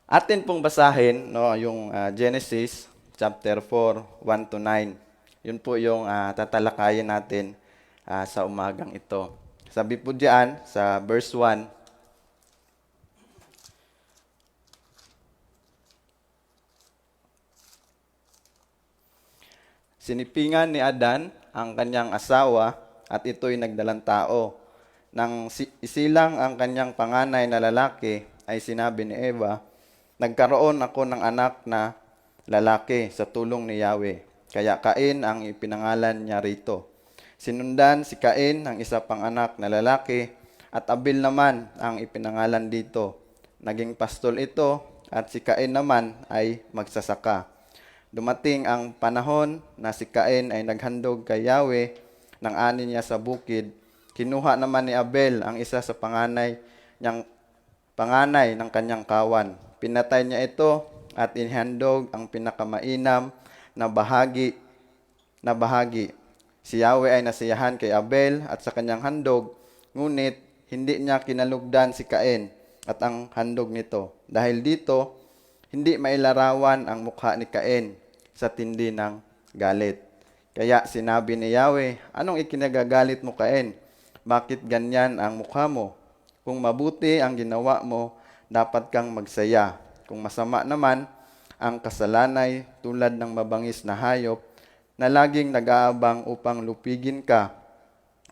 Atin pong basahin no, yung Genesis chapter 4, 1 to 9. Yun po yung tatalakayin natin sa umagang ito. Sabi po diyan sa verse 1, sinipingan ni Adan ang kanyang asawa at ito'y nagdalang tao. Nang isilang ang kanyang panganay na lalaki, ay sinabi ni Eva, nagkaroon ako ng anak na lalaki sa tulong ni Yahweh. Kaya Cain ang ipinangalan niya rito. Sinundan si Cain ng isa pang anak na lalaki at Abel naman ang ipinangalan dito. Naging pastol ito at si Cain naman ay magsasaka. Dumating ang panahon na si Cain ay naghandog kay Yahweh ng ani niya sa bukid. Kinuha naman ni Abel ang isa sa panganay ng kanyang kawan. Pinatay niya ito at inihandog ang pinakamainam na bahagi. Si Yahweh ay nasiyahan kay Abel at sa kanyang handog, ngunit hindi niya kinalugdan si Cain at ang handog nito. Dahil dito, hindi mailarawan ang mukha ni Cain sa tindi ng galit. Kaya sinabi ni Yahweh, anong ikinagagalit mo, Cain? Bakit ganyan ang mukha mo? Kung mabuti ang ginawa mo, dapat kang magsaya. Kung masama naman, ang kasalanay tulad ng mabangis na hayop na laging nag-aabang upang lupigin ka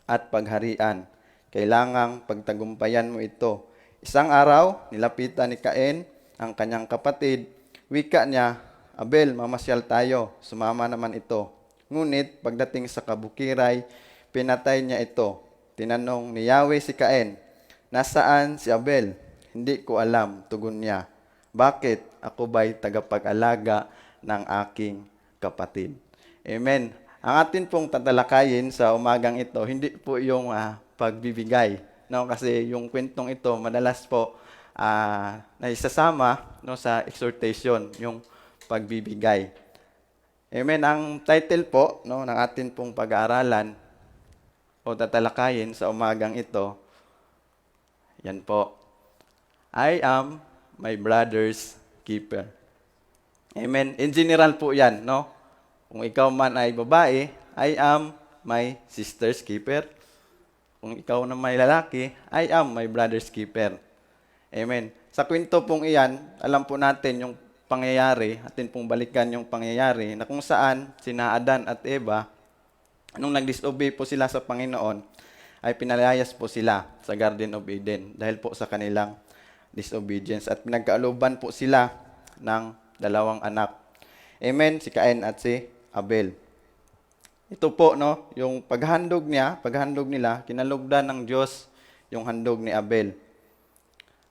at pagharian. Kailangang pagtagumpayan mo ito. Isang araw, nilapitan ni Cain ang kanyang kapatid. Wika niya, Abel, mamasyal tayo. Sumama naman ito. Ngunit pagdating sa kabukiray, pinatay niya ito. Tinanong ni Yahweh si Cain, nasaan si Abel? Hindi ko alam, tugon niya. Bakit? Ako ba'y tagapag-alaga ng aking kapatid? Amen. Ang atin pong tatalakayin sa umagang ito, hindi po yung pagbibigay. No? Kasi yung kwentong ito, madalas po naisasama no, sa exhortation, yung pagbibigay. Amen. Ang title po no, ng atin pong pag-aaralan o tatalakayin sa umagang ito, yan po. I am my brother's keeper. Amen. In general po yan, no? Kung ikaw man ay babae, I am my sister's keeper. Kung ikaw na may lalaki, I am my brother's keeper. Amen. Sa kwento pong iyan, alam po natin yung pangyayari, atin pong balikan yung pangyayari na kung saan sina Adan at Eva, nung nag-disobey po sila sa Panginoon, ay pinalayas po sila sa Garden of Eden dahil po sa kanilang disobedience at pinagkaaluban po sila ng dalawang anak. Amen, si Cain at si Abel. Ito po no, yung paghandog nila, kinalugdan ng Diyos yung handog ni Abel.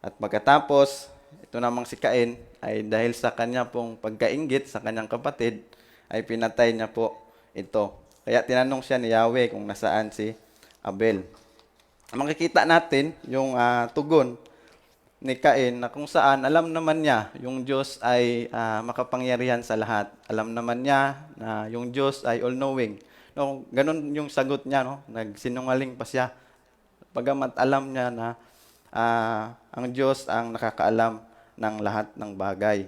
At pagkatapos, ito namang si Cain ay dahil sa kanya pong pagkainggit sa kanyang kapatid, ay pinatay niya po ito. Kaya tinanong siya ni Yahweh kung nasaan si Abel. Makikita natin yung tugon ni Cain na kung saan alam naman niya yung Diyos ay makapangyarihan sa lahat. Alam naman niya na yung Diyos ay all-knowing. No, ganun yung sagot niya, no? Nagsinungaling pa siya. Bagamat alam niya na ang Diyos ang nakakaalam ng lahat ng bagay.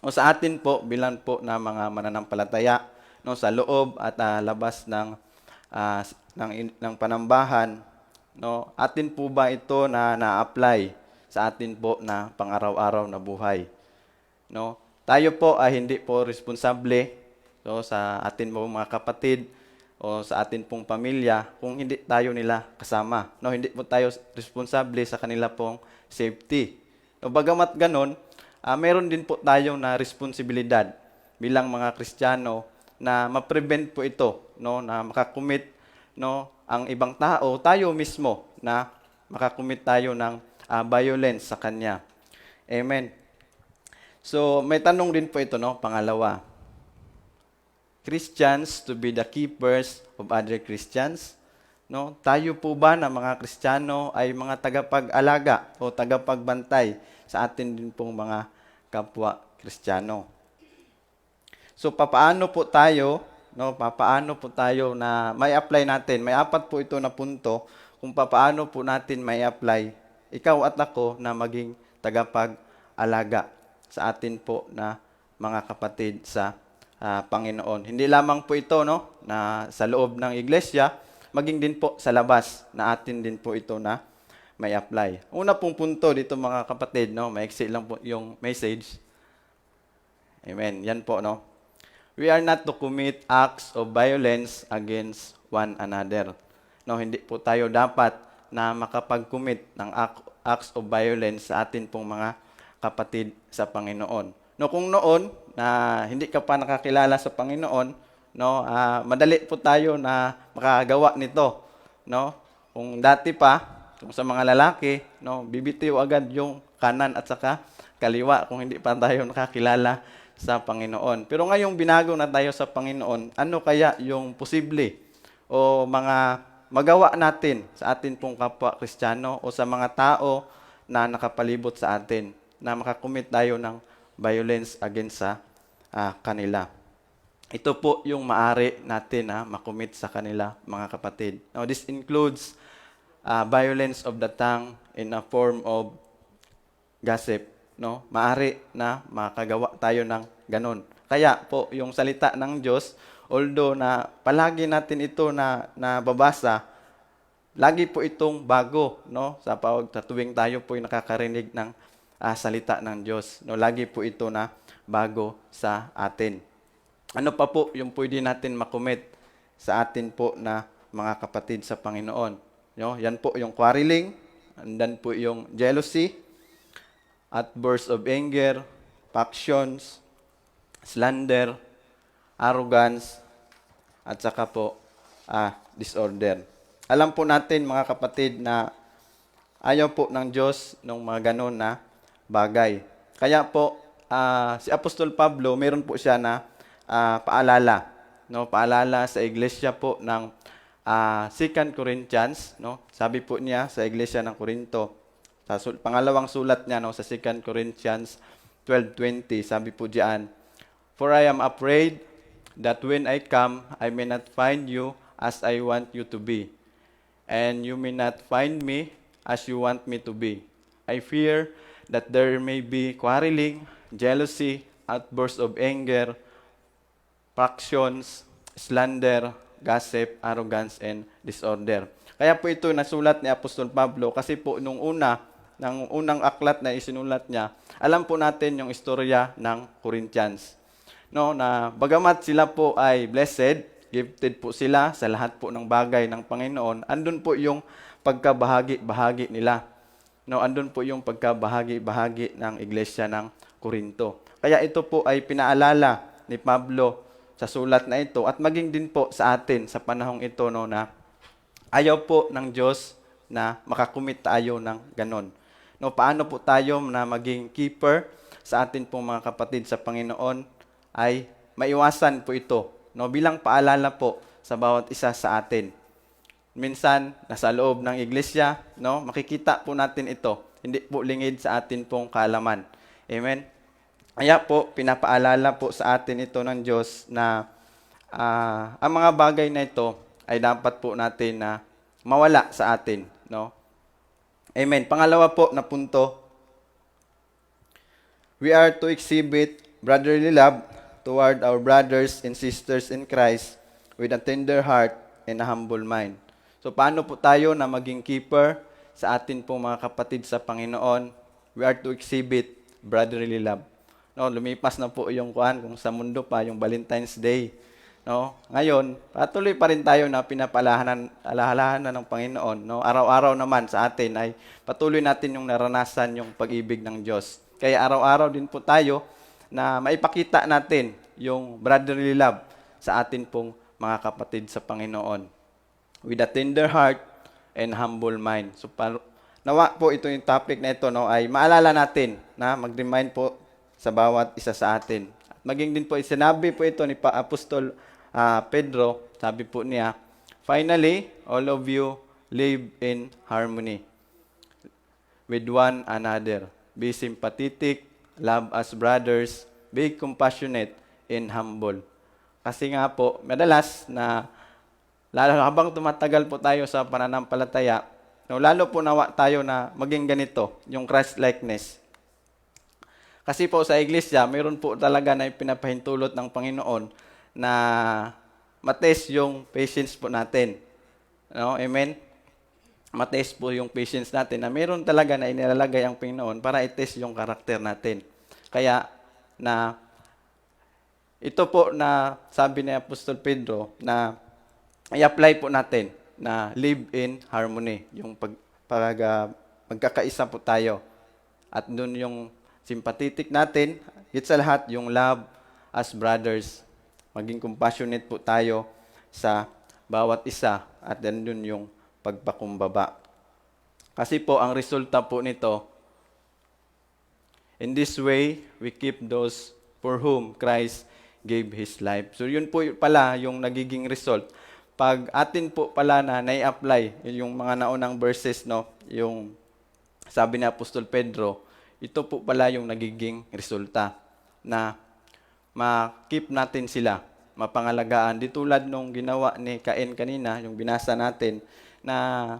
O sa atin po, bilang po na mga mananampalataya, no, sa loob at labas ng panambahan, no, atin po ba ito na na-apply sa atin po na pang-araw-araw na buhay? No? Tayo po ay hindi po responsable so, sa atin po mga kapatid o sa atin pong pamilya kung hindi tayo nila kasama. No, hindi po tayo responsable sa kanila pong safety. No, bagamat ganon, meron din po tayong na responsibilidad bilang mga Kristiyano na ma-prevent po ito, no, na makakumit no, ang ibang tao, tayo mismo na makakumit tayo ng violence sa kanya. Amen. So, may tanong din po ito, no, pangalawa. Christians to be the keepers of other Christians. No? Tayo po ba na mga Kristiyano ay mga tagapag-alaga o tagapagbantay sa atin din pong mga kapwa Kristiyano? So papaano po tayo, no, papaano po tayo na may apply natin? May apat po ito na punto kung papaano po natin may apply ikaw at ako na maging tagapag alaga sa atin po na mga kapatid sa Panginoon. Hindi lamang po ito no, na sa loob ng iglesia, maging din po sa labas na atin din po ito na may apply. Una pong punto dito mga kapatid, no, maiksi lang po yung message. Amen. Yan po, no. We are not to commit acts of violence against one another. No, hindi po tayo dapat na makapag-commit ng acts of violence sa atin pong mga kapatid sa Panginoon. No, kung noon na hindi ka pa nakakilala sa Panginoon, no, madali po tayo na makagawa nito, no. Kung dati pa, kung sa mga lalaki, no, bibitiw agad yung kanan at saka kaliwa kung hindi pa tayo nakakilala sa Panginoon. Pero ngayong binago na tayo sa Panginoon, ano kaya yung posible o mga magawa natin sa atin pong kapwa Kristiyano o sa mga tao na nakapalibot sa atin na makakumit tayo ng violence against sa kanila. Ito po yung maaari natin na makumit sa kanila, mga kapatid. Now, this includes violence of the tongue in a form of gossip. No, maari na makagawa tayo ng ganon. Kaya po yung salita ng Diyos, although na palagi natin ito na nababasa, lagi po itong bago, no? Sa tuwing tayo po yung nakakarinig ng salita ng Diyos, no? Lagi po ito na bago sa atin. Ano pa po yung pwede natin makumit sa atin po na mga kapatid sa Panginoon? No? Yan po yung quarreling, and then po yung jealousy, outbursts of anger, factions, slander, arrogance, at saka po disorder. Alam po natin mga kapatid na ayaw po ng Diyos ng mga ganon na bagay. Kaya po si Apostol Pablo, meron po siya na paalala, no? Paalala sa iglesia po ng 2 Corinthians, no? Sabi po niya sa iglesia ng Corinto, sa pangalawang sulat niya, no, sa 2 Corinthians 12:20, sabi po diyan, "For I am afraid that when I come, I may not find you as I want you to be, and you may not find me as you want me to be. I fear that there may be quarreling, jealousy, outbursts of anger, factions, slander, gossip, arrogance, and disorder." Kaya po ito nasulat ni Apostol Pablo kasi po nung unang aklat na isinulat niya, alam po natin yung istorya ng Corinthians. No, na bagamat sila po ay blessed, gifted po sila sa lahat po ng bagay ng Panginoon, andun po yung pagkabahagi-bahagi nila. No, andun po yung pagkabahagi-bahagi ng iglesia ng Corinto. Kaya ito po ay pinaalala ni Pablo sa sulat na ito at maging din po sa atin sa panahong ito, no, na ayaw po ng Diyos na makakumit tayo ng ganon. No, paano po tayo na maging keeper sa atin pong mga kapatid sa Panginoon ay maiwasan po ito, no, bilang paalala po sa bawat isa sa atin. Minsan, nasa loob ng iglesia, no, makikita po natin ito. Hindi po lingid sa atin pong kaalaman. Amen? Kaya po, pinapaalala po sa atin ito ng Diyos na ang mga bagay na ito ay dapat po natin na mawala sa atin. No? Amen. Pangalawa po na punto, we are to exhibit brotherly love toward our brothers and sisters in Christ with a tender heart and a humble mind. So paano po tayo na maging keeper sa atin pong mga kapatid sa Panginoon? We are to exhibit brotherly love. No, lumipas na po yung kung sa mundo pa yung Valentine's Day. No? Ngayon, patuloy pa rin tayo na pinapaalalahanan ng Panginoon. No? Araw-araw naman sa atin ay patuloy natin yung naranasan yung pag-ibig ng Diyos. Kaya araw-araw din po tayo na maipakita natin yung brotherly love sa atin pong mga kapatid sa Panginoon. With a tender heart and humble mind. So, nawa po ito yung topic na ito, no, ay maalala natin na mag-remind po sa bawat isa sa atin. At maging din po, sinabi po ito ni Apostol Pedro, sabi po niya, "Finally, all of you live in harmony with one another. Be sympathetic, love as brothers, be compassionate, and humble." Kasi nga po, madalas na lalo habang tumatagal po tayo sa pananampalataya, no, lalo po nawa tayo na maging ganito, yung Christ-likeness. Kasi po sa iglesia, mayroon po talaga na pinapahintulot ng Panginoon na matest yung patience po natin. No? Amen? Matest po yung patience natin na mayroon talaga na inilalagay ang Panginoon para i-test yung karakter natin. Kaya na ito po na sabi ni Apostol Pedro na i-apply po natin na live in harmony, yung magkakaisa po tayo. At doon yung sympathetic natin, hit sa lahat, yung love as brothers. Maging compassionate po tayo sa bawat isa at doon yung pagpakumbaba. Kasi po, ang resulta po nito, in this way, we keep those for whom Christ gave His life. So yun po pala yung nagiging result. Pag atin po pala na nai-apply yung mga naunang verses, no, yung sabi ni Apostol Pedro, ito po pala yung nagiging resulta na ma-keep natin sila, mapangalagaan. Di tulad nung ginawa ni Cain kanina, yung binasa natin, na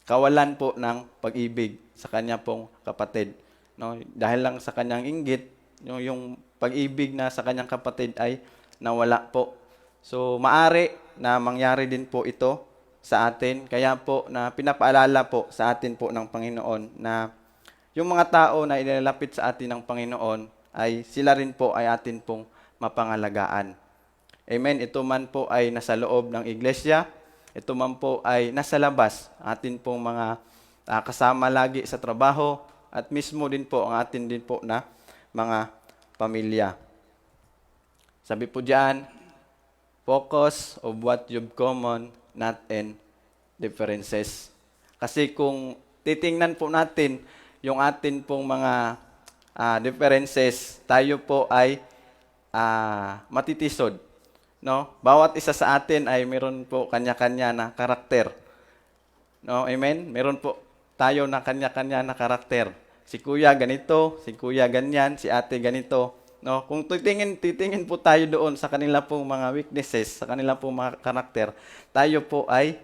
kawalan po ng pag-ibig sa kanya pong kapatid. No? Dahil lang sa kanyang inggit, yung pag-ibig na sa kanyang kapatid ay nawala po. So, maari na mangyari din po ito sa atin. Kaya po na pinapaalala po sa atin po ng Panginoon na yung mga tao na ilalapit sa atin ng Panginoon ay sila rin po ay atin pong mapangalagaan. Amen. Ito man po ay nasa loob ng iglesia, ito man po ay nasa labas, atin pong mga kasama lagi sa trabaho, at mismo din po ang atin din po na mga pamilya. Sabi po diyan, focus of what you've common, not in differences. Kasi kung titingnan po natin yung atin pong mga differences, tayo po ay matitisod. No? Bawat isa sa atin ay meron po kanya-kanya na karakter. No? Amen? Meron po tayo na kanya-kanya na karakter. Si kuya ganito, si kuya ganyan, si ate ganito. No? Kung titingin po tayo doon sa kanila pong mga weaknesses, sa kanila pong mga karakter, tayo po ay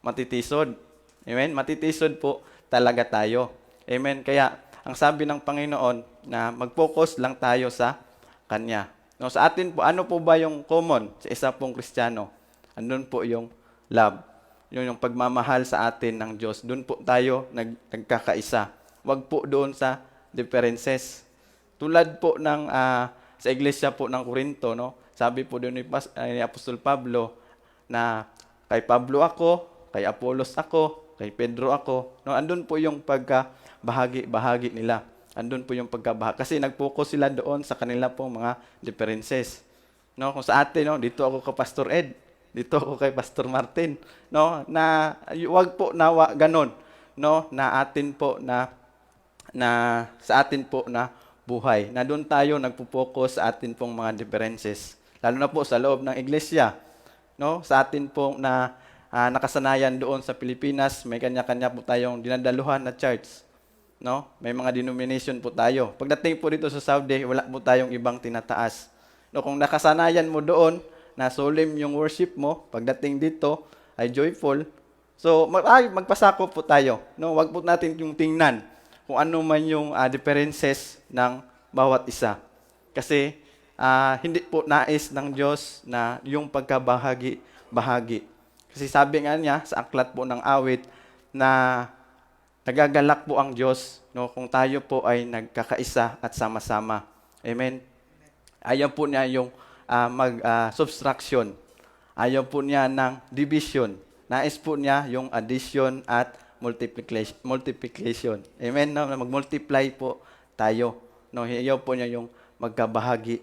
matitisod. Amen? Matitisod po talaga tayo. Amen? Kaya, ang sabi ng Panginoon na mag-focus lang tayo sa Kanya. No, sa atin po, ano po ba yung common sa isa pong Kristiyano? Andun po yung love. Yung pagmamahal sa atin ng Diyos. Doon po tayo nagkakaisa. Huwag po doon sa differences. Tulad po ng sa iglesia po ng Corinto, no? Sabi po doon ni Apostol Pablo na kay Pablo ako, kay Apolos ako, kay Pedro ako. No, andun po yung bahagi nila. Andun po yung pagkabahagi. Kasi nag-focus sila doon sa kanila pong mga differences. No, kung sa atin, no, dito ako kay Pastor Ed, dito ako kay Pastor Martin, no, na wag po nawa ganon, no, na atin po na sa atin po na buhay. Na doon tayo nagpo-focus sa atin pong mga differences. Lalo na po sa loob ng iglesia, no, sa atin pong na nakasanayan doon sa Pilipinas, may kanya-kanya po tayong dinadaluhan na church. No? May mga denomination po tayo. Pagdating po dito sa Saudi, wala po tayong ibang tinataas. No, kung nakasanayan mo doon na solemn yung worship mo, pagdating dito ay joyful. So, magpasako po tayo. No, wag po natin yung tingnan kung ano man yung differences ng bawat isa. Kasi hindi po nais ng Diyos na yung pagkabahagi. Kasi sabi nga niya sa aklat po ng awit na nagagalak po ang Diyos, no, kung tayo po ay nagkakaisa at sama-sama. Amen? Ayaw po niya yung subtraction. Ayaw po niya ng division. Nais po niya yung addition at multiplication. Amen? No? Mag-multiply po tayo. No? Ayaw po niya yung magkabahagi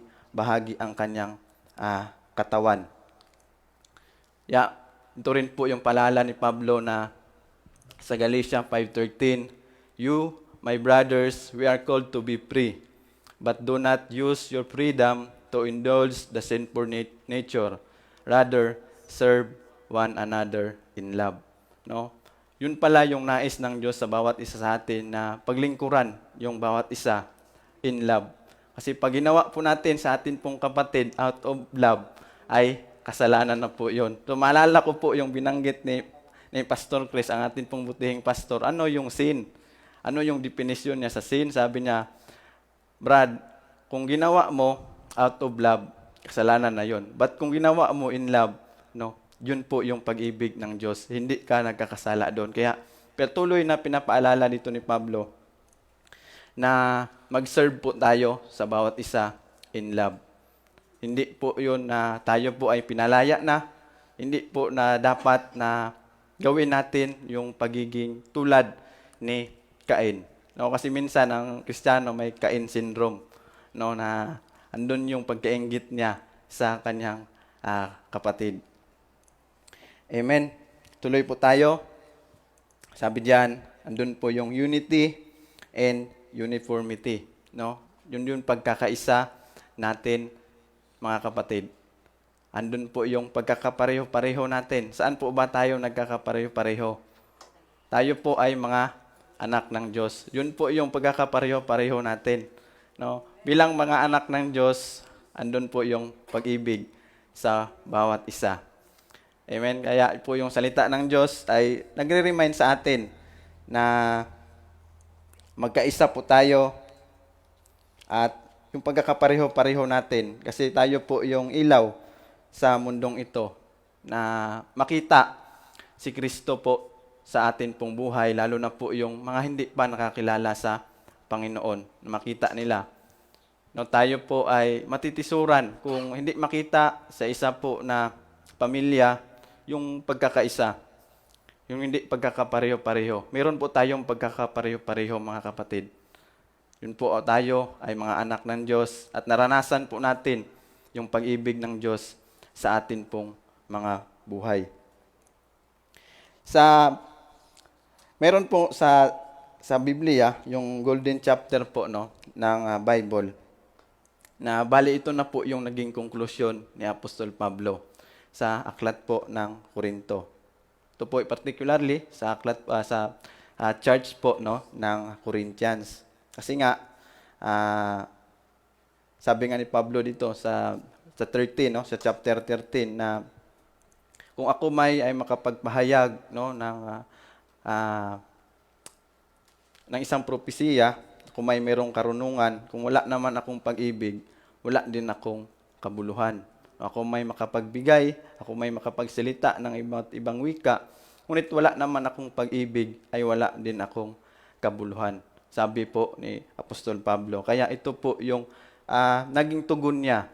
ang kanyang katawan. Ito rin po yung paalala ni Pablo na sa Galatia 5:13, you, my brothers, we are called to be free, but do not use your freedom to indulge the sinful nature. Rather, serve one another in love. No? Yun pala yung nais ng Diyos sa bawat isa sa atin na paglingkuran yung bawat isa in love. Kasi pag ginawa po natin sa atin pong kapatid out of love, ay kasalanan na po yun. So, maalala ko po yung binanggit ni Pastor Chris, ang atin pong butihing pastor, ano yung sin? Ano yung definition niya sa sin? Sabi niya, Brad, kung ginawa mo out of love, kasalanan na yon. But kung ginawa mo in love, no, yun po yung pag-ibig ng Diyos. Hindi ka nagkakasala doon. Kaya patuloy na pinapaalala dito ni Pablo na mag-serve po tayo sa bawat isa in love. Hindi po yun na tayo po ay pinalaya na. Hindi po na dapat na gawin natin yung pagiging tulad ni Cain. No, kasi minsan ang Kristiyano may Cain syndrome, no, na andun yung pagkainggit niya sa kanyang kapatid. Amen. Tuloy po tayo. Sabi diyan, andun po yung unity and uniformity, no? Yun pagkakaisa natin, mga kapatid. Andun po yung pagkakapareho-pareho natin. Saan po ba tayo nagkakapareho-pareho? Tayo po ay mga anak ng Diyos. Yun po yung pagkakapareho-pareho natin, no? Bilang mga anak ng Diyos, andun po yung pag-ibig sa bawat isa. Amen. Kaya po yung salita ng Diyos ay nagre-remind sa atin na magkaisa po tayo at yung pagkakapareho-pareho natin. Kasi tayo po yung ilaw sa mundong ito na makita si Kristo po sa atin pong buhay, lalo na po yung mga hindi pa nakakilala sa Panginoon, na makita nila. No, tayo po ay matitisuran kung hindi makita sa isa po na pamilya yung pagkakaisa, yung hindi pagkakapareho-pareho. Meron po tayong pagkakapareho-pareho, mga kapatid. Yun po tayo ay mga anak ng Diyos at naranasan po natin yung pag-ibig ng Diyos sa atin pong mga buhay. Meron po sa Biblia, yung golden chapter po, no, ng Bible, na bali ito na po yung naging konklusyon ni Apostol Pablo sa aklat po ng Korinto. Ito po particularly sa aklat sa church po, no, ng Corinthians. Kasi nga sabi nga ni Pablo dito sa 13, no, sa chapter 13, na kung ako ay makapagpahayag, no, ng isang propesiya, kung may merong karunungan, kung wala naman akong pag-ibig, wala din akong kabuluhan. Ako may makapagbigay, ako may makapagsalita ng ibang wika, ngunit wala naman akong pag-ibig, ay wala din akong kabuluhan. Sabi po ni Apostol Pablo. Kaya ito po yung naging tugon niya,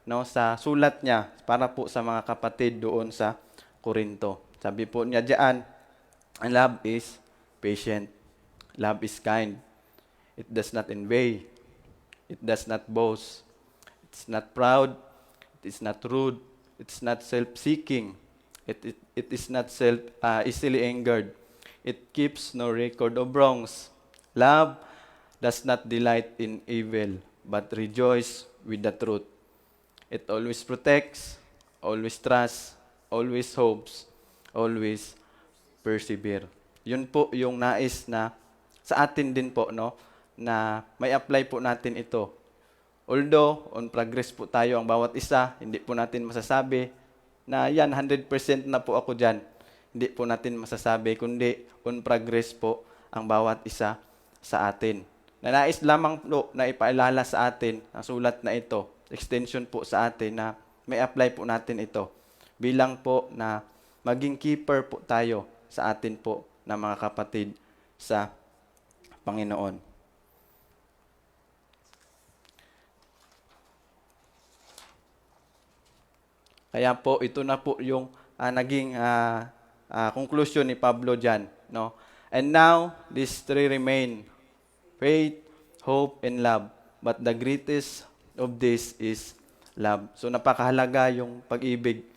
no, sa sulat niya para po sa mga kapatid doon sa Korinto. Sabi po niya diyan, love is patient. Love is kind. It does not envy. It does not boast. It's not proud. It is not rude. It's not self-seeking. It is not easily angered. It keeps no record of wrongs. Love does not delight in evil, but rejoice with the truth. It always protects, always trusts, always hopes, always persevere. Yun po yung nais na sa atin din po, no, na may apply po natin ito. Although, on progress po tayo ang bawat isa, hindi po natin masasabi na yan, 100% na po ako dyan. Hindi po natin masasabi, kundi on progress po ang bawat isa sa atin. Nais lamang po na ipaalala sa atin ang sulat na ito, extension po sa atin na may apply po natin ito. Bilang po na maging keeper po tayo sa atin po na mga kapatid sa Panginoon. Kaya po ito na po yung naging conclusion ni Pablo diyan, no? And now these three remain: faith, hope, and love. But the greatest of this is love. So napakahalaga yung pag-ibig,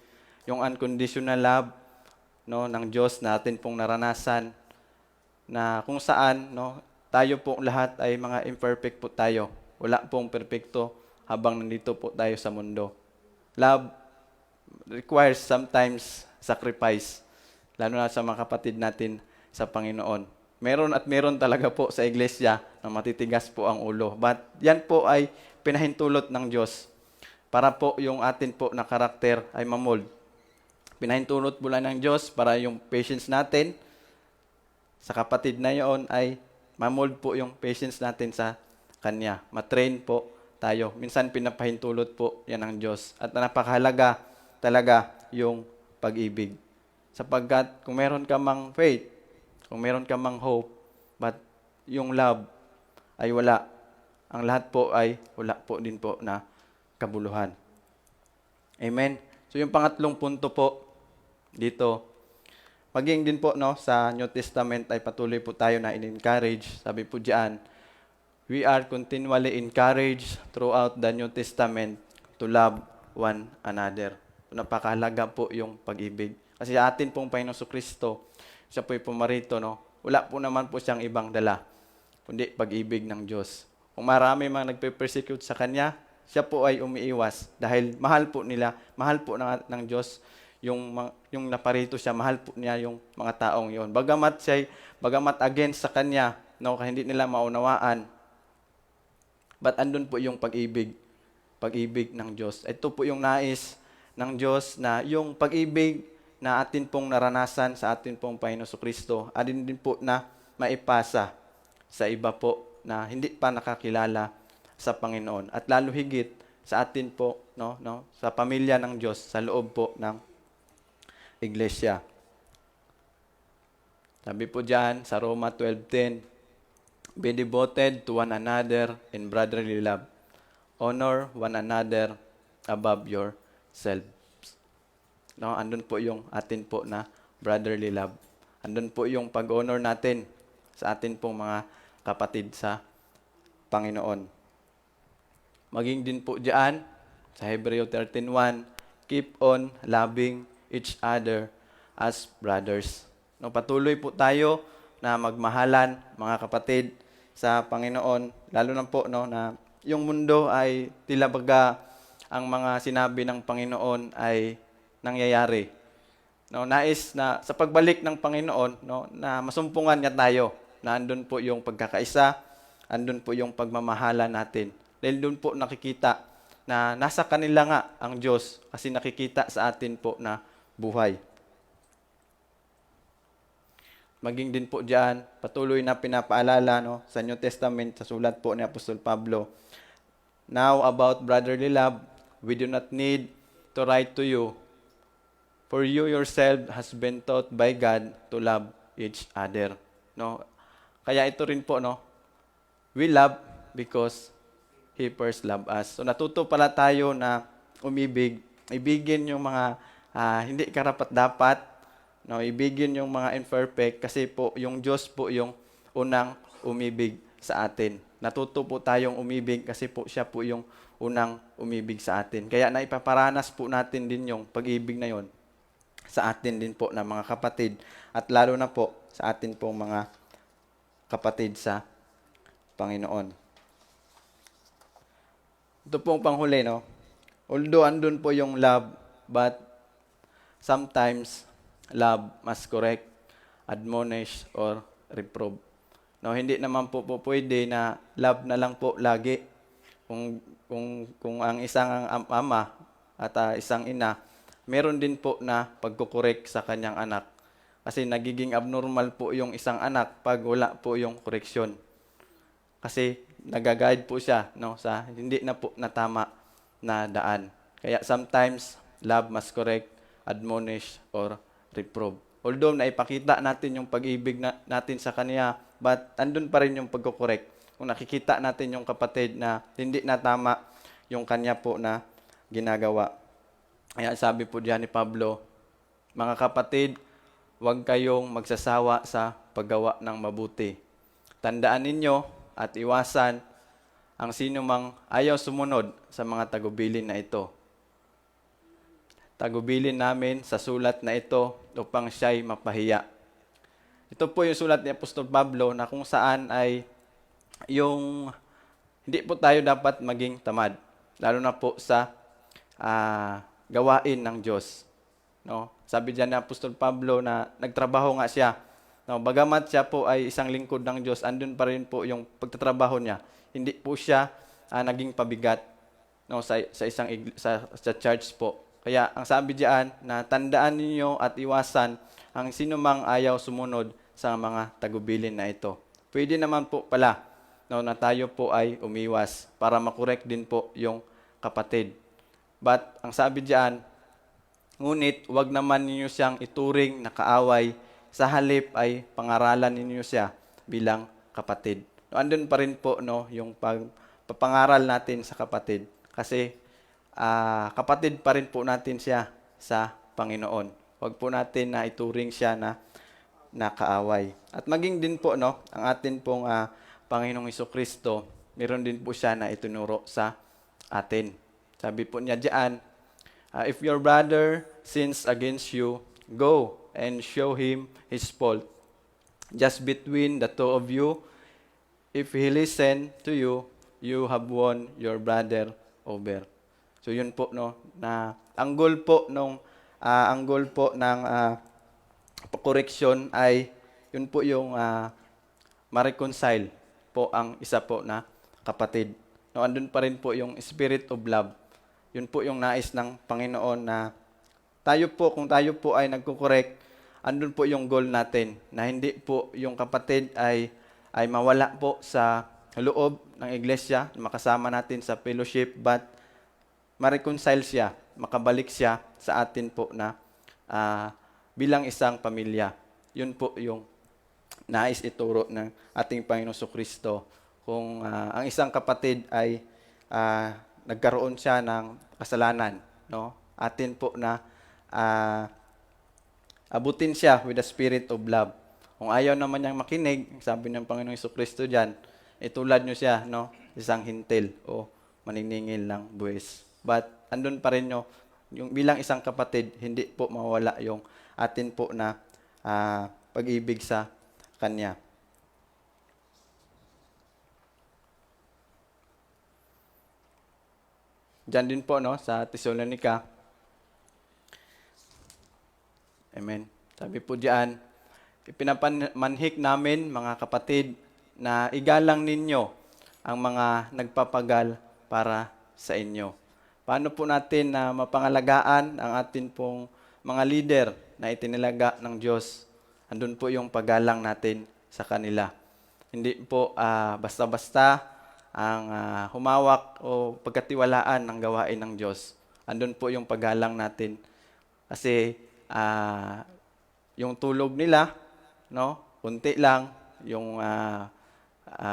yung unconditional love, no, ng Diyos natin pong naranasan, na kung saan, no, tayo po lahat ay mga imperfect po tayo. Wala pong perpekto habang nandito po tayo sa mundo. Love requires sometimes sacrifice, lalo na sa mga kapatid natin sa Panginoon. Meron talaga po sa iglesia na matitigas po ang ulo. But yan po ay pinahintulot ng Diyos para po yung atin po na karakter ay mamold. Pinahintulot po lang ng Diyos para yung patience natin sa kapatid na yon ay mamold po yung patience natin sa Kanya. Matrain po tayo. Minsan pinapahintulot po yan ng Diyos. At napakahalaga talaga yung pag-ibig. Sapagkat kung meron ka mang faith, kung meron ka mang hope, but yung love ay wala. Ang lahat po ay wala po din po na kabuluhan. Amen? So yung pangatlong punto po dito, maging din po sa New Testament ay patuloy po tayo na in-encourage. Sabi po diyan, we are continually encouraged throughout the New Testament to love one another. Napakahalaga po yung pag-ibig. Kasi atin pong Panginoon Kristo, siya po'y pumarito, wala po naman po siyang ibang dala, kundi pag-ibig ng Diyos. Kung marami mga nagpe-persecute sa Kanya, siya po ay umiiwas dahil mahal po ng Diyos yung naparito siya, mahal po niya yung mga taong yon. Bagamat against sa Kanya, kaya hindi nila maunawaan, but andun po yung pag-ibig ng Diyos. Ito po yung nais ng Diyos na yung pag-ibig na atin pong naranasan sa atin pong Panginoon Kristo, atin din po na maipasa sa iba po na hindi pa nakakilala sa Panginoon. At lalo higit sa atin po, sa pamilya ng Diyos, sa loob po ng iglesia. Sabi po diyan sa Roma 12:10, be devoted to one another in brotherly love. Honor one another above yourselves. Andun po yung atin po na brotherly love. Andun po yung pag-honor natin sa atin pong mga kapatid sa Panginoon. Maging din po diyan sa Hebreo 13:1, keep on loving each other as brothers. Patuloy po tayo na magmahalan, mga kapatid, sa Panginoon. Lalo na po na yung mundo ay tila baga ang mga sinabi ng Panginoon ay nangyayari. Nais na sa pagbalik ng Panginoon, na masumpungan niya tayo, na andun po yung pagkakaisa, andun po yung pagmamahala natin. Dahil doon po nakikita na nasa kanila nga ang Diyos kasi nakikita sa atin po na buhay. Maging din po diyan, patuloy na pinapaalala sa New Testament, sa sulat po ni Apostol Pablo. Now about brotherly love, we do not need to write to you, for you yourself has been taught by God to love each other. Kaya ito rin po, we love because He first loved us. So natuto pala tayo na umibig. Ibigin yung mga hindi karapat-dapat. Ibigin yung mga imperfect kasi po yung Diyos po yung unang umibig sa atin. Natuto po tayong umibig kasi po siya po yung unang umibig sa atin. Kaya naipaparanas po natin din yung pag-ibig na yon sa atin din po na mga kapatid at lalo na po sa atin pong mga kapatid sa Panginoon. Ito pong panghuli, although andun po yung love, but sometimes love must correct, admonish, or reprove. Hindi naman po pwede na love na lang po lagi. Kung ang isang ama at isang ina, meron din po na pagkukorek sa kanyang anak. Kasi nagiging abnormal po yung isang anak pag wala po yung koreksyon. Kasi nag-guide po siya sa hindi na po na tama na daan. Kaya sometimes, love must correct, admonish, or reprove. Although naipakita natin yung pag-ibig natin sa Kanya, but andun pa rin yung pagkukorek. Kung nakikita natin yung kapatid na hindi na tama yung Kanya po na ginagawa. Kaya sabi po diyan ni Pablo, mga kapatid, huwag kayong magsasawa sa paggawa ng mabuti. Tandaan ninyo at iwasan ang sino mang ayaw sumunod sa mga tagubilin na ito. Tagubilin namin sa sulat na ito upang siya'y mapahiya. Ito po yung sulat ni Apostol Pablo na kung saan ay yung hindi po tayo dapat maging tamad. Lalo na po sa gawain ng Diyos. Sabi diyan ni Apostol Pablo na nagtrabaho nga siya. Bagamat siya po ay isang lingkod ng Diyos, andun pa rin po yung pagtatrabaho niya. Hindi po siya naging pabigat sa church po. Kaya ang sabi diyan na tandaan ninyo at iwasan ang sino mang ayaw sumunod sa mga tagubilin na ito. Pwede naman po pala no, na tayo po ay umiwas para makorek din po yung kapatid. But ang sabi diyan, ngunit wag naman ninyo siyang ituring na kaaway, sa halip ay pangaralan ninyo siya bilang kapatid. No, andun pa rin po no, yung papangaral natin sa kapatid. Kasi kapatid pa rin po natin siya sa Panginoon. Wag po natin na ituring siya na kaaway. At maging din po no, ang atin pong Panginoong Jesucristo, meron din po siya na itinuro sa atin. Sabi po niya diyan, if your brother sins against you, go and show him his fault. Just between the two of you, if he listen to you, you have won your brother over. So yun po no, na ang goal po ng correction ay yun po yung ma-reconcile po ang isa po na kapatid. No, andun pa rin po yung spirit of love. Yun po yung nais ng Panginoon na kung tayo po ay nagko-correct, andun po yung goal natin na hindi po yung kapatid ay mawala po sa loob ng iglesia, makasama natin sa fellowship, but ma-reconcile siya, makabalik siya sa atin po na bilang isang pamilya. Yun po yung nais ituro ng ating Panginoong Jesucristo. Kung ang isang kapatid ay nagkaroon siya ng kasalanan, no? Atin po na abutin siya with the spirit of love. Kung ayaw naman niyang makinig, sabi ng Panginoong Jesucristo diyan, itulad niyo siya, no? Isang hintil o maniningil ng buwis. But andun pa rin yung bilang isang kapatid, hindi po mawala yung atin po na pag-ibig sa Kanya. Diyan din po no, sa Thessalonica. Amen. Sabi po diyan, ipinapanmanhik namin mga kapatid na igalang ninyo ang mga nagpapagal para sa inyo. Paano po natin na mapangalagaan ang atin pong mga leader na itinilaga ng Diyos? Andun po yung paggalang natin sa kanila. Hindi po basta-basta ang humawak o pagkatiwalaan ng gawain ng Diyos. Andun po yung paggalang natin. Kasi yung tulog nila, no, kunti lang, yung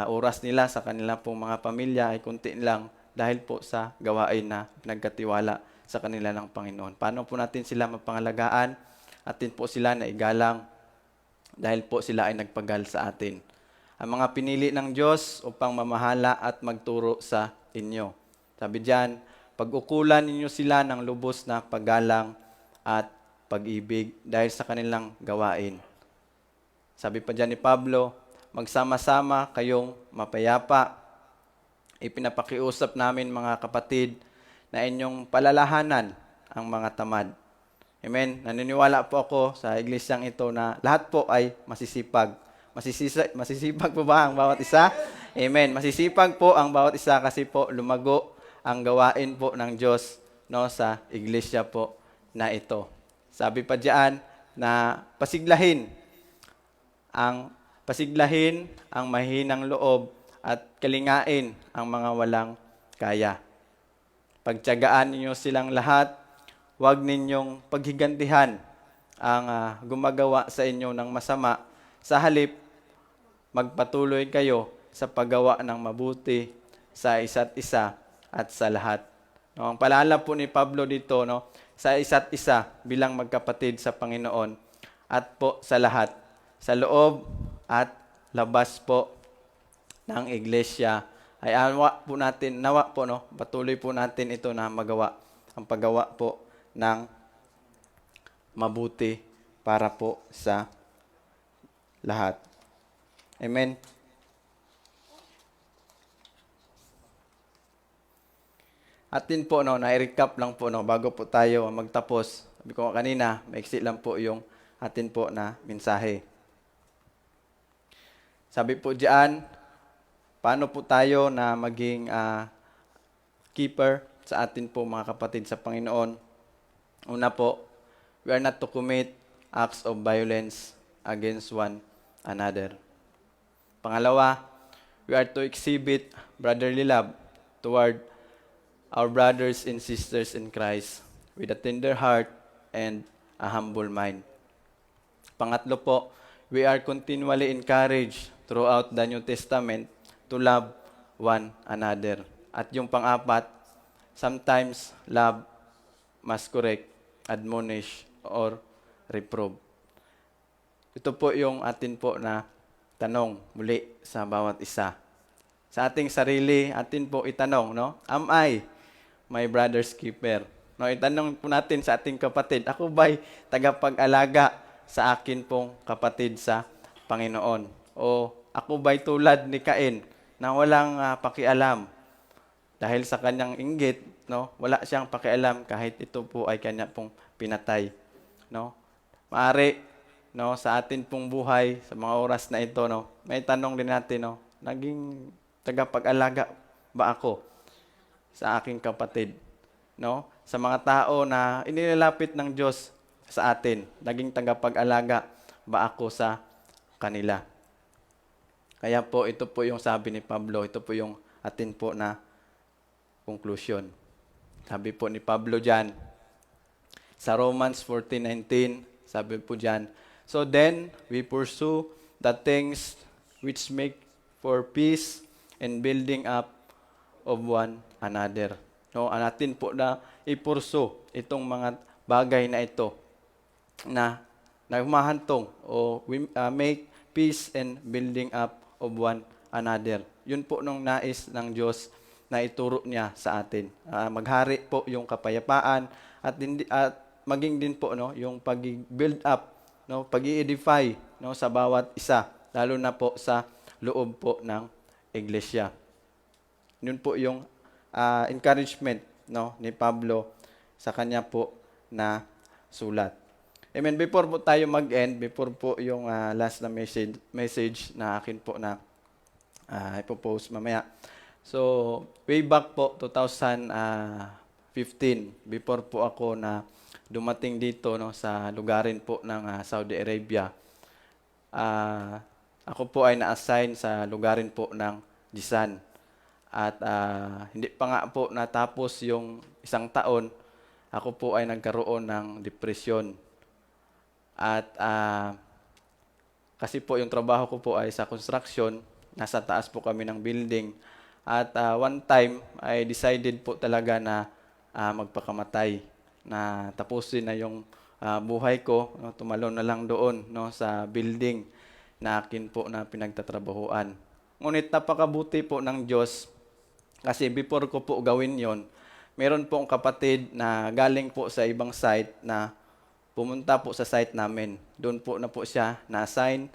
oras nila sa kanila pong mga pamilya ay kunti lang dahil po sa gawain na pinagkatiwala sa kanila ng Panginoon. Paano po natin sila mapangalagaan? Atin po sila na igalang dahil po sila ay nagpagal sa atin. Ang mga pinili ng Diyos upang mamahala at magturo sa inyo. Sabi diyan, pag-ukulan ninyo sila ng lubos na paggalang at pag-ibig dahil sa kanilang gawain. Sabi pa diyan ni Pablo, magsama-sama kayong mapayapa. Ipinapakiusap namin mga kapatid na inyong palalahanan ang mga tamad. Amen. Naniniwala po ako sa iglesyang ito na lahat po ay masisipag. Masisipag po ba ang bawat isa? Amen. Masisipag po ang bawat isa kasi po lumago ang gawain po ng Diyos no, sa iglesia po na ito. Sabi pa diyan na pasiglahin ang mahinang loob at kalingain ang mga walang kaya. Pagtiyagaan ninyo silang lahat. Huwag ninyong paghigantihan ang gumagawa sa inyo ng masama. Sa halip, magpatuloy kayo sa paggawa ng mabuti sa isa't isa at sa lahat. No, ang paalala po ni Pablo dito, no, sa isa't isa bilang magkapatid sa Panginoon at po sa lahat, sa loob at labas po ng iglesia ay nawa po no, patuloy po natin ito na magawa, ang paggawa po ng mabuti para po sa lahat. Amen. Atin po no, na-recap lang po no bago po tayo magtapos. Sabi ko kanina, maiksi lang po yung atin po na mensahe. Sabi po diyan, paano po tayo na maging keeper sa atin po mga kapatid sa Panginoon? Una po, we are not to commit acts of violence against one another. Pangalawa, We are to exhibit brotherly love toward our brothers and sisters in Christ with a tender heart and a humble mind. Pangatlo po, we are continually encouraged throughout the New Testament to love one another. At yung pang-apat, sometimes love must correct, admonish, or reprove. Ito po yung atin po na tanong muli sa bawat isa. Sa ating sarili, atin po itanong, no? Am I my brother's keeper? No, itanong po natin sa ating kapatid, ako ba'y tagapag-alaga sa akin pong kapatid sa Panginoon? O ako ba'y tulad ni Cain na walang pakialam dahil sa kanyang inggit, no? Wala siyang pakialam kahit ito po ay kanya pong pinatay, no? Maaari, no, sa atin pong buhay sa mga oras na ito, no, may tanong din natin, no, naging tagapag-alaga ba ako sa aking kapatid, no? Sa mga tao na inilalapit ng Diyos sa atin, naging tagapag-alaga ba ako sa kanila? Kaya po, ito po yung sabi ni Pablo, ito po yung atin po na conclusion. Sabi po ni Pablo dyan, sa Romans 14:19, sabi po dyan, so then, we pursue the things which make for peace and building up of one another. No, natin po na ipurso itong mga bagay na ito na humahantong o make peace and building up of one another. Yun po nung nais ng Diyos na ituro niya sa atin. Maghari po yung kapayapaan at maging din po, no, yung pag-build up, no, pag-i-edify, no, sa bawat isa, lalo na po sa loob po ng iglesia. Yun po yung encouragement, no, ni Pablo sa kanya po na sulat. Amen. Before po tayo mag-end, before po yung last na message na akin po na ipopost mamaya. So, way back po, 2015, before po ako na dumating dito, no, sa lugarin po ng Saudi Arabia, ako po ay na-assign sa lugarin po ng Jisan. At hindi pa nga po natapos yung isang taon, ako po ay nagkaroon ng depresyon. At kasi po yung trabaho ko po ay sa construction, nasa taas po kami ng building. At one time, I decided po talaga na magpakamatay, na tapusin na yung buhay ko, no, tumalon na lang doon, no, sa building na akin po na pinagtatrabahuan. Ngunit napakabuti po ng Diyos, kasi before ko po gawin yon, meron pong kapatid na galing po sa ibang site na pumunta po sa site namin. Doon po na po siya na-assign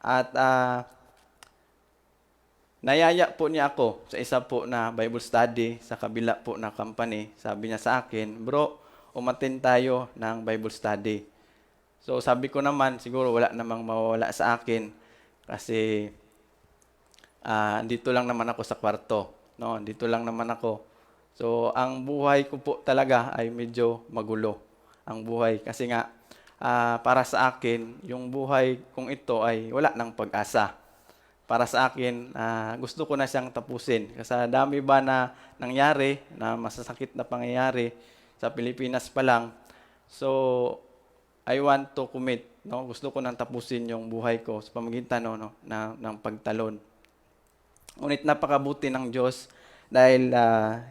at nayaya po niya ako sa isa po na Bible study sa kabila po na company. Sabi niya sa akin, bro, umattend tayo ng Bible study. So sabi ko naman, siguro wala namang mawawala sa akin kasi dito lang naman ako sa kwarto. No, dito lang naman ako. So ang buhay ko po talaga ay medyo magulo. Ang buhay kasi nga para sa akin, yung buhay kong ito ay wala ng pag-asa. Para sa akin, gusto ko na siyang tapusin. Kasi dami ba na nangyari, na masasakit na pangyayari sa Pilipinas pa lang. So, I want to commit. No? Gusto ko nang tapusin yung buhay ko sa pamagitan ng pagtalon. Ngunit napakabuti ng Diyos dahil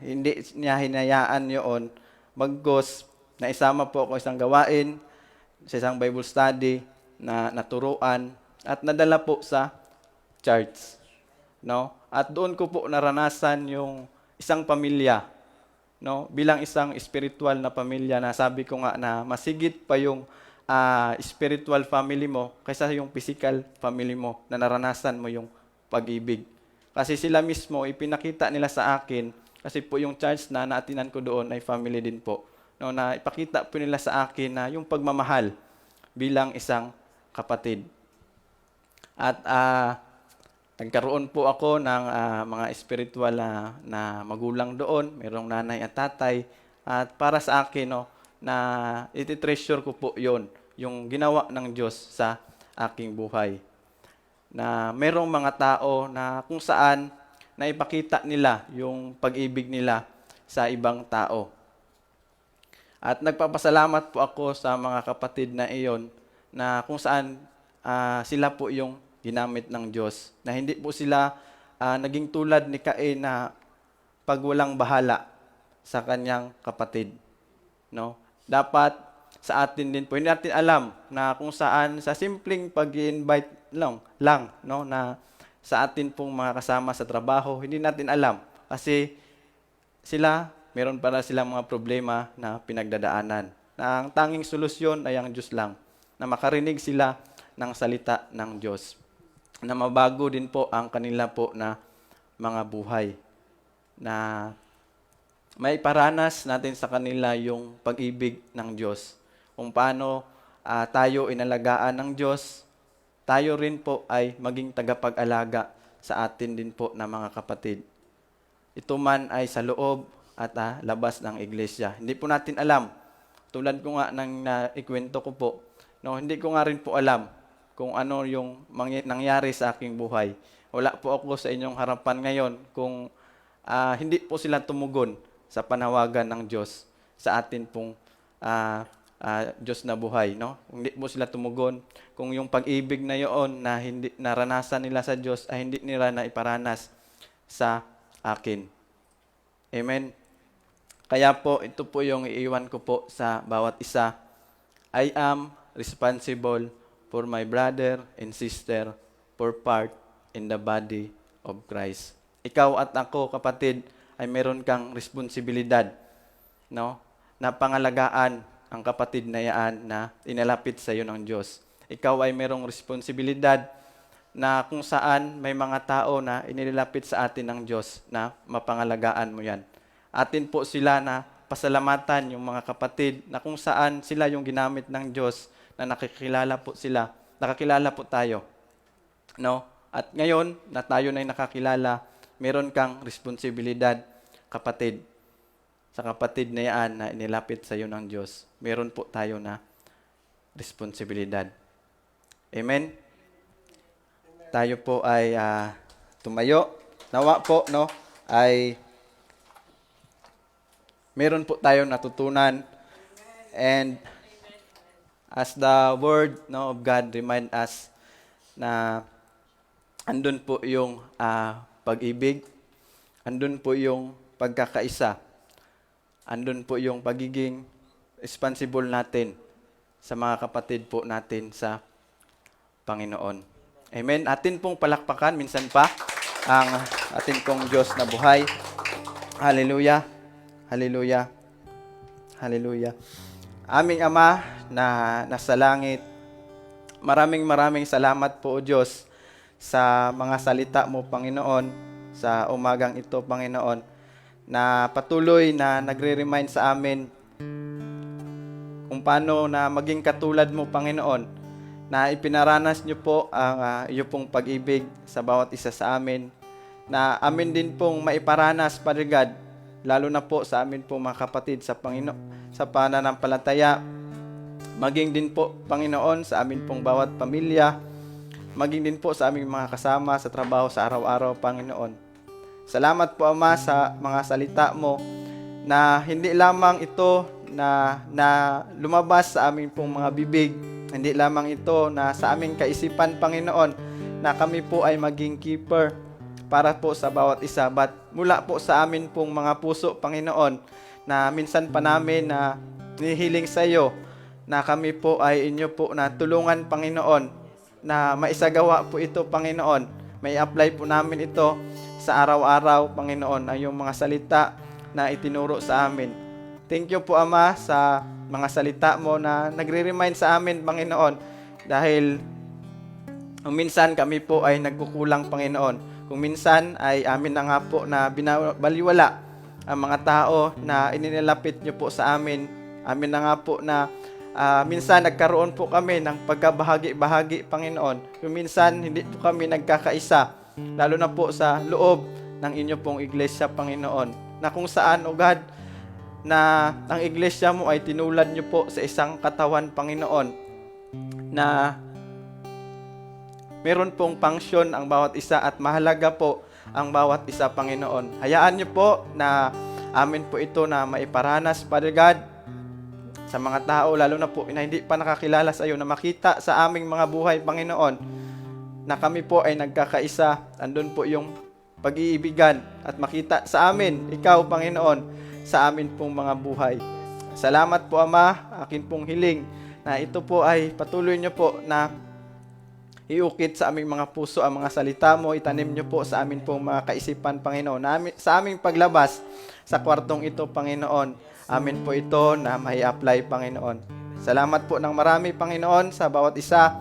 hindi niya hinayaan yun. Bagkus, naisama po ako isang gawain, sa isang Bible study na naturuan at nadala po sa church, no? At doon ko po naranasan yung isang pamilya, no? Bilang isang spiritual na pamilya na sabi ko nga na masigit pa yung spiritual family mo kaysa yung physical family mo na naranasan mo yung pag-ibig. Kasi sila mismo ipinakita nila sa akin kasi po yung church na naatinan ko doon ay family din po. No, na ipakita po nila sa akin na yung pagmamahal bilang isang kapatid. At nagkaroon po ako ng mga spiritual na magulang doon, mayroong nanay at tatay. At para sa akin, no, na iti-treasure ko po yon, yung ginawa ng Diyos sa aking buhay. na mayroong mga tao na kung saan naipakita nila yung pag-ibig nila sa ibang tao. At nagpapasalamat po ako sa mga kapatid na iyon na kung saan sila po yung ginamit ng Diyos. Na hindi po sila naging tulad ni Cain na pagwalang bahala sa kanyang kapatid. No? Dapat sa atin din po, hindi natin alam na kung saan sa simpleng pag-invite lang no, na sa atin pong mga kasama sa trabaho, hindi natin alam. Kasi sila, meron para silang mga problema na pinagdadaanan. Na ang tanging solusyon ay ang Diyos lang. Na makarinig sila ng salita ng Diyos. Na mabago din po ang kanila po na mga buhay. Na may paranas natin sa kanila yung pag-ibig ng Diyos. Kung paano tayo inalagaan ng Diyos, tayo rin po ay maging tagapag-alaga sa atin din po na mga kapatid. Ito man ay sa loob at labas ng iglesia. Hindi po natin alam. Tulad ko nga ng ikwento ko po, no, hindi ko nga rin po alam kung ano yung nangyari sa aking buhay. Wala po ako sa inyong harapan ngayon kung hindi po sila tumugon sa panawagan ng Diyos sa atin pong Diyos na buhay. No? Kung hindi po sila tumugon, kung yung pag-ibig na yon na hindi naranasan nila sa Diyos ay hindi nila na iparanas sa akin. Amen. Kaya po, ito po yung iiwan ko po sa bawat isa. I am responsible for my brother and sister for part in the body of Christ. Ikaw at ako, kapatid, ay meron kang responsibilidad, no? Na pangalagaan ang kapatid na yan na inalapit sa iyo ng Diyos. Ikaw ay merong responsibilidad na kung saan may mga tao na inilapit sa atin ng Diyos na mapangalagaan mo yan. Atin po sila na pasalamatan yung mga kapatid na kung saan sila yung ginamit ng Diyos na nakikilala po sila, nakakilala po tayo. No? At ngayon na tayo na nakakilala, meron kang responsibilidad, kapatid. Sa kapatid na yan na inilapit sa iyo ng Diyos, meron po tayo na responsibilidad. Amen? Tayo po ay tumayo. Nawa po, no, ay meron po tayong natutunan. And as the word, no, of God remind us na andun po yung pag-ibig, andun po yung pagkakaisa, andun po yung pagiging responsible natin sa mga kapatid po natin sa Panginoon. Amen. Atin pong palakpakan minsan pa ang atin pong Diyos na buhay. Hallelujah. Hallelujah. Hallelujah. Aming Ama na nasa langit, maraming salamat po, O Diyos, sa mga salita mo, Panginoon, sa umagang ito, Panginoon, na patuloy na nagre-remind sa amin kung paano na maging katulad mo, Panginoon, na ipinaranas niyo po ang iyo pong pag-ibig sa bawat isa sa amin, na amin din pong maiparanas, Father God, lalo na po sa amin po mga kapatid sa Panginoon, sa pananampalataya, maging din po, Panginoon, sa amin pong bawat pamilya, maging din po sa aming mga kasama sa trabaho sa araw-araw, Panginoon. Salamat po, Ama, sa mga salita mo na hindi lamang ito na lumabas sa aming pong mga bibig, hindi lamang ito na sa aming kaisipan, Panginoon, na kami po ay maging keeper para po sa bawat isa, but mula po sa amin pong mga puso, Panginoon, na minsan pa namin na nihiling sa iyo na kami po ay inyo po na tulungan, Panginoon, na maisagawa po ito, Panginoon. May apply po namin ito sa araw-araw, Panginoon, ay yung mga salita na itinuro sa amin. Thank you po, Ama, sa mga salita mo na nagre-remind sa amin, Panginoon, dahil kung minsan kami po ay nagkukulang, Panginoon. Kung minsan ay amin na nga po na binabaliwala ang mga tao na ininilapit niyo po sa amin. Amin na nga po na minsan nagkaroon po kami ng pagkabahagi-bahagi, Panginoon. Kung minsan hindi po kami nagkakaisa, lalo na po sa loob ng inyo pong iglesia, Panginoon, na kung saan, O God, na ang iglesia mo ay tinulad niyo po sa isang katawan, Panginoon, na meron pong function ang bawat isa at mahalaga po ang bawat isa, Panginoon. Hayaan niyo po na amin po ito na maiparanas, Father God, sa mga tao, lalo na po na hindi pa nakakilala sa iyo, na makita sa aming mga buhay, Panginoon, na kami po ay nagkakaisa. Andun po yung pag-iibigan at makita sa amin, ikaw, Panginoon, sa amin pong mga buhay. Salamat po, Ama. Akin pong hiling na ito po ay patuloy niyo po na iukit sa aming mga puso ang mga salita mo, itanim niyo po sa amin pong mga kaisipan, Panginoon. Sa aming paglabas sa kwartong ito, Panginoon, amin po ito na may apply, Panginoon. Salamat po ng marami, Panginoon, sa bawat isa.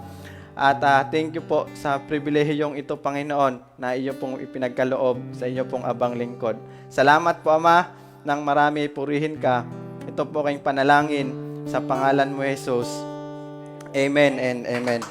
At thank you po sa pribilehiyong ito, Panginoon, na iyo pong ipinagkaloob sa iyo pong abang lingkod. Salamat po, Ama, ng marami, purihin ka. Ito po kayong panalangin sa pangalan mo, Jesus. Amen and amen.